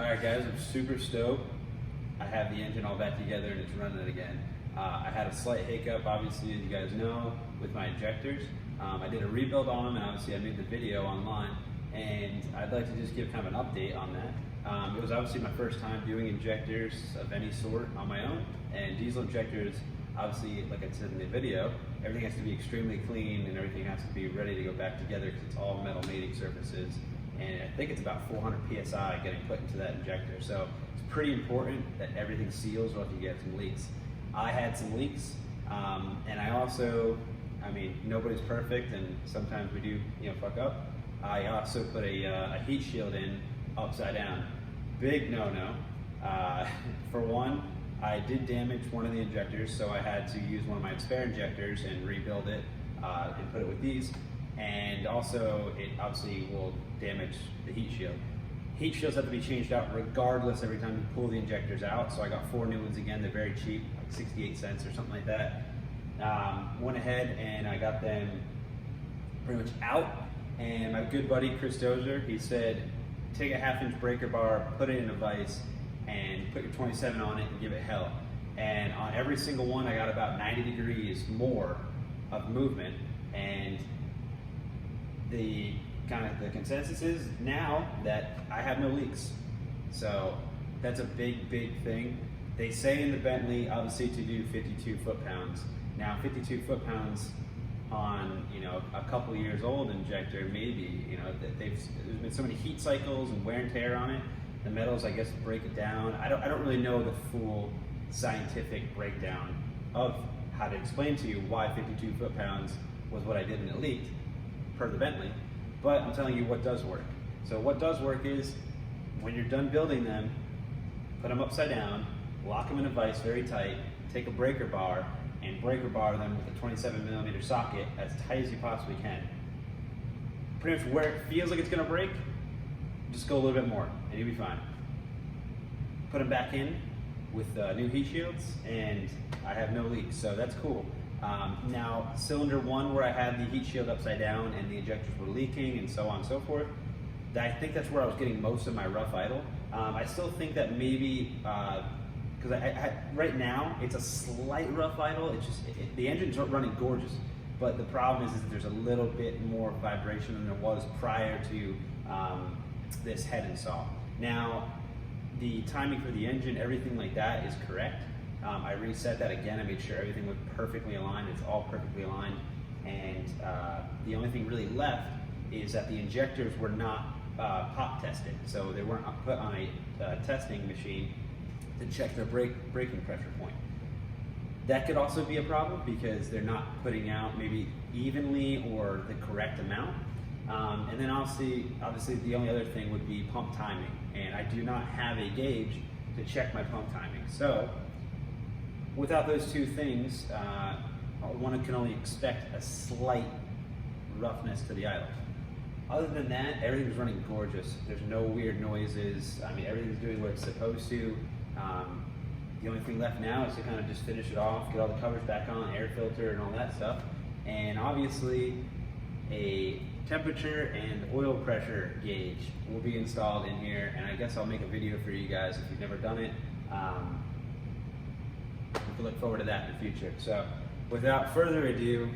Alright guys, I'm super stoked. I have the engine all back together and it's running it again. I had a slight hiccup, obviously, as you guys know, with my injectors. I did a rebuild on them and obviously I made the video online, and I'd like to just give kind of an update on that. It was obviously my first time doing injectors of any sort on my own, and diesel injectors, obviously, like I said in the video, everything has to be extremely clean and everything has to be ready to go back together because it's all metal mating surfaces. And I think it's about 400 PSI getting put into that injector. So it's pretty important that everything seals or if you get some leaks. I had some leaks, and I also, nobody's perfect and sometimes we do, fuck up. I also put a heat shield in upside down. Big no-no. For one, I did damage one of the injectors, so I had to use one of my spare injectors and rebuild it and put it with these. And also, it obviously will damage the heat shield. Heat shields have to be changed out regardless every time you pull the injectors out. So I got 4 new ones again. They're very cheap, like 68 cents or something like that. Went ahead and I got them pretty much out. And my good buddy Chris Dozier, he said, take a 1/2-inch breaker bar, put it in a vise, and put your 27 on it and give it hell. And on every single one, I got about 90 degrees more of movement. And the consensus is now that I have no leaks. So that's a big thing. They say in the Bentley, obviously, to do 52 foot-pounds. Now 52 foot-pounds on a couple years old injector, maybe, there's been so many heat cycles and wear and tear on it. The metals, I guess, break it down. I don't really know the full scientific breakdown of how to explain to you why 52 foot-pounds was what I did and it leaked per the Bentley, but I'm telling you what does work. So what does work is when you're done building them, put them upside down, lock them in a vise very tight, take a breaker bar and breaker bar them with a 27mm socket as tight as you possibly can. Pretty much where it feels like it's gonna break, just go a little bit more and you'll be fine. Put them back in with new heat shields and I have no leaks, so that's cool. Now, cylinder 1 where I had the heat shield upside down and the injectors were leaking and so on and so forth, I think that's where I was getting most of my rough idle. I still think that maybe, because right now it's a slight rough idle, it's just, the engine's running gorgeous, but the problem is that there's a little bit more vibration than there was prior to this head install. Now, the timing for the engine, everything like that is correct. I reset that again. I made sure everything was perfectly aligned. It's all perfectly aligned. And the only thing really left is that the injectors were not pop tested. So they weren't put on a testing machine to check their braking pressure point. That could also be a problem because they're not putting out maybe evenly or the correct amount. And then obviously the only other thing would be pump timing. And I do not have a gauge to check my pump timing. So without those two things, one can only expect a slight roughness to the idle. Other than that, everything's running gorgeous. There's no weird noises. Everything's doing what it's supposed to. The only thing left now is to kind of just finish it off, get all the covers back on, air filter and all that stuff. And obviously, a temperature and oil pressure gauge will be installed in here, and I guess I'll make a video for you guys if you've never done it. We can look forward to that in the future. So without further ado,